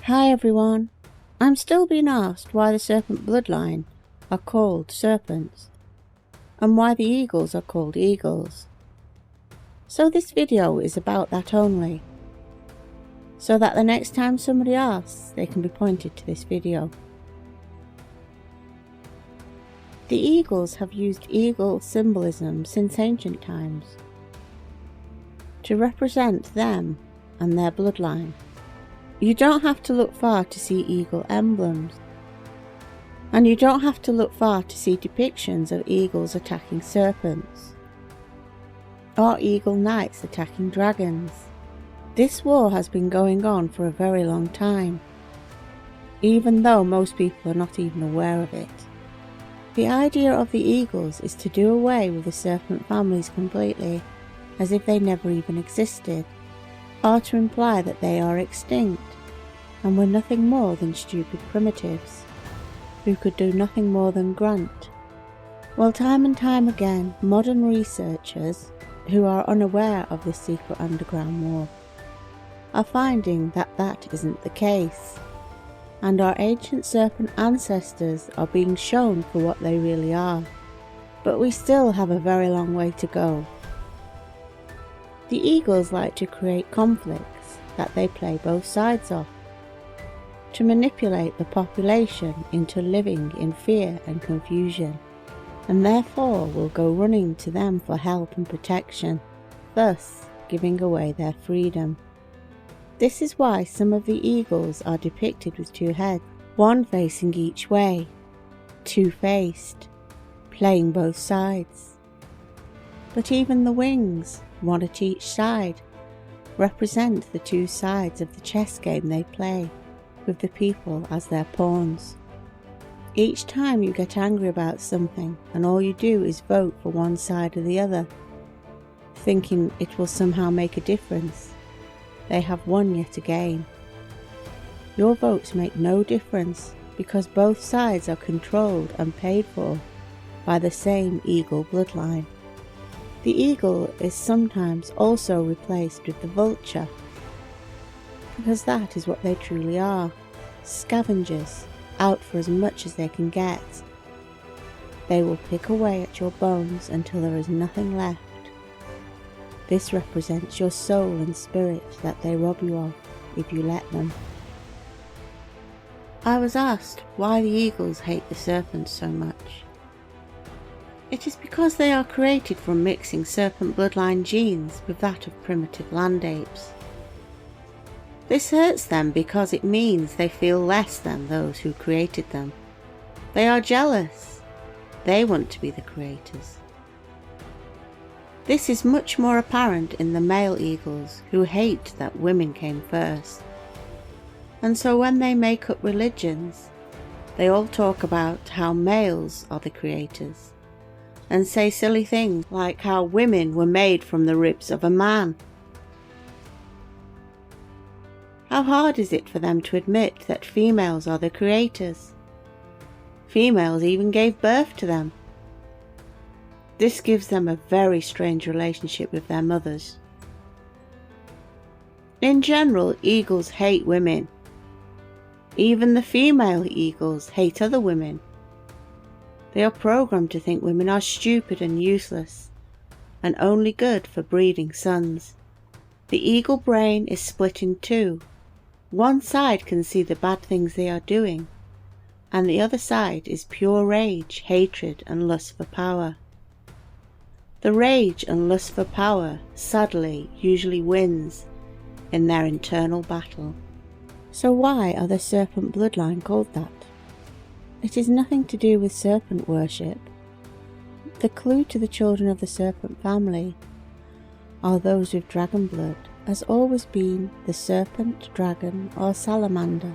Hi everyone, I'm still being asked why the serpent bloodline are called serpents, and why the eagles are called eagles. So this video is about that only, so that the next time somebody asks, they can be pointed to this video. The eagles have used eagle symbolism since ancient times to represent them and their bloodline. You don't have to look far to see eagle emblems, and you don't have to look far to see depictions of eagles attacking serpents, or eagle knights attacking dragons. This war has been going on for a very long time, even though most people are not even aware of it. The idea of the eagles is to do away with the serpent families completely, as if they never even existed, or to imply that they are extinct and were nothing more than stupid primitives who could do nothing more than grunt. Well, time and time again, modern researchers who are unaware of this secret underground war are finding that that isn't the case, and our ancient serpent ancestors are being shown for what they really are. But we still have a very long way to go. The eagles like to create conflicts that they play both sides of, to manipulate the population into living in fear and confusion, and therefore will go running to them for help and protection, thus giving away their freedom. This is why some of the eagles are depicted with two heads, one facing each way, two-faced, playing both sides. But even the wings, one at each side, represent the two sides of the chess game they play, with the people as their pawns. Each time you get angry about something and all you do is vote for one side or the other, thinking it will somehow make a difference, they have won yet again. Your votes make no difference because both sides are controlled and paid for by the same eagle bloodline. The eagle is sometimes also replaced with the vulture, because that is what they truly are, scavengers, out for as much as they can get. They will pick away at your bones until there is nothing left. This represents your soul and spirit that they rob you of if you let them. I was asked why the eagles hate the serpents so much. It is because they are created from mixing serpent bloodline genes with that of primitive land apes. This hurts them because it means they feel less than those who created them. They are jealous. They want to be the creators. This is much more apparent in the male eagles who hate that women came first. And so when they make up religions, they all talk about how males are the creators, and say silly things like how women were made from the ribs of a man. How hard is it for them to admit that females are the creators? Females even gave birth to them. This gives them a very strange relationship with their mothers. In general, eagles hate women. Even the female eagles hate other women. They are programmed to think women are stupid and useless, and only good for breeding sons. The eagle brain is split in two. One side can see the bad things they are doing, and the other side is pure rage, hatred, and lust for power. The rage and lust for power, sadly, usually wins in their internal battle. So why are the serpent bloodline called that? It is nothing to do with serpent worship. The clue to the children of the serpent family, or those with dragon blood, has always been the serpent, dragon, or salamander.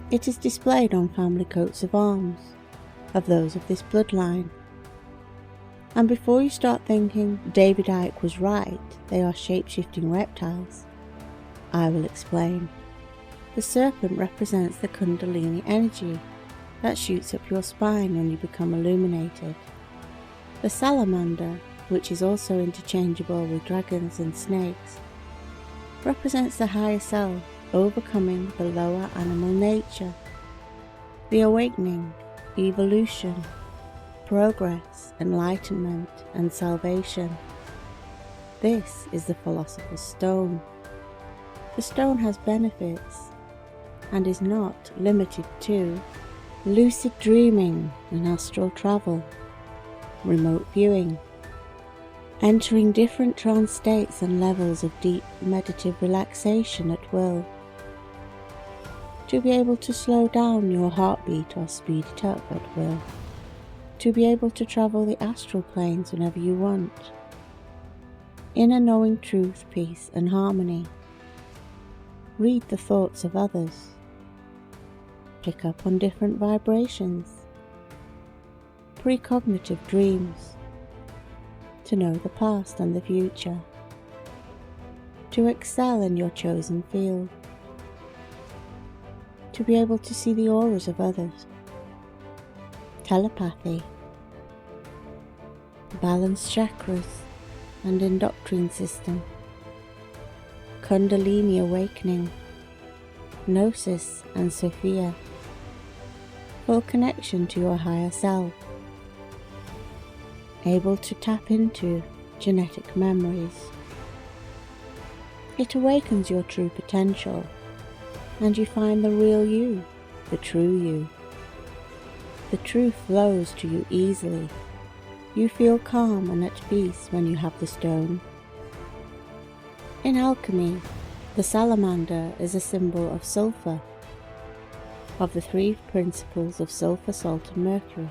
It is displayed on family coats of arms of those of this bloodline. And before you start thinking David Icke was right, they are shape-shifting reptiles, I will explain. The serpent represents the Kundalini energy that shoots up your spine when you become illuminated. The salamander, which is also interchangeable with dragons and snakes, represents the higher self overcoming the lower animal nature, the awakening, evolution, progress, enlightenment, and salvation. This is the Philosopher's Stone. The stone has benefits and is not limited to lucid dreaming and astral travel, remote viewing, entering different trance states and levels of deep meditative relaxation at will, to be able to slow down your heartbeat or speed it up at will, to be able to travel the astral planes whenever you want, inner knowing truth, peace and harmony, read the thoughts of others, pick up on different vibrations, precognitive dreams, to know the past and the future, to excel in your chosen field, to be able to see the auras of others, telepathy, balanced chakras and endocrine system, Kundalini awakening, Gnosis and Sophia, full connection to your higher self, able to tap into genetic memories. It awakens your true potential, and you find the real you, the true you. The truth flows to you easily. You feel calm and at peace when you have the stone. In alchemy, the salamander is a symbol of sulfur, of the three principles of sulfur, salt and mercury.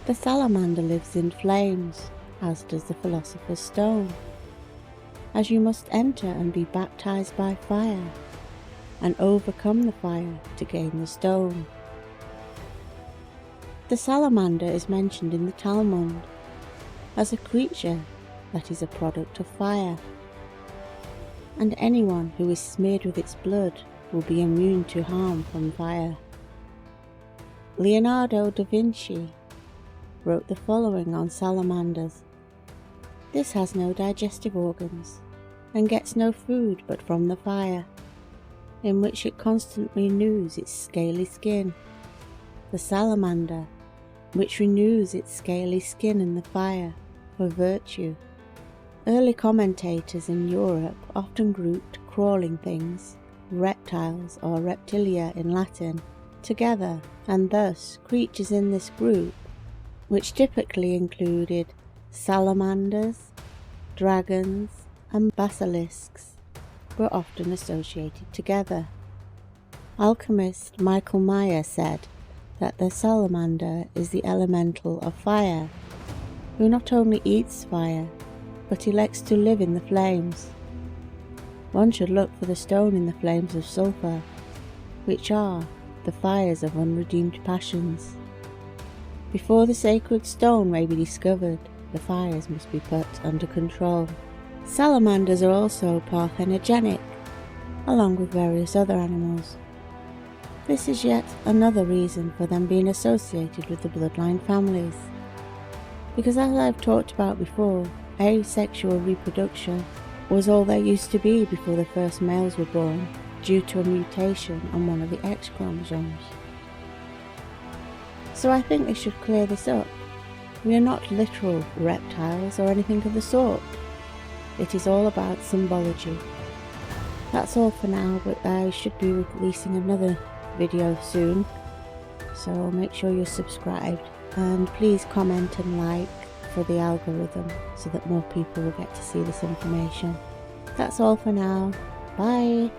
The salamander lives in flames, as does the Philosopher's Stone, as you must enter and be baptized by fire, and overcome the fire to gain the stone. The salamander is mentioned in the Talmud as a creature that is a product of fire, and anyone who is smeared with its blood will be immune to harm from fire. Leonardo Da Vinci wrote the following on salamanders. This has no digestive organs, and gets no food but from the fire, in which it constantly renews its scaly skin. The salamander, which renews its scaly skin in the fire, for virtue. Early commentators in Europe often grouped crawling things, reptiles or reptilia in Latin, together, and thus creatures in this group, which typically included salamanders, dragons and basilisks, were often associated together. Alchemist Michael Meyer said that the salamander is the elemental of fire, who not only eats fire, but elects to live in the flames. One should look for the stone in the flames of sulfur, which are the fires of unredeemed passions. Before the sacred stone may be discovered, the fires must be put under control. Salamanders are also parthenogenic, along with various other animals. This is yet another reason for them being associated with the bloodline families, because as I've talked about before, asexual reproduction was all there used to be before the first males were born, due to a mutation on one of the X chromosomes. So I think they should clear this up. We are not literal reptiles or anything of the sort. It is all about symbology. That's all for now, but I should be releasing another video soon, so make sure you're subscribed, and please comment and like for the algorithm so that more people will get to see this information. That's all for now. Bye!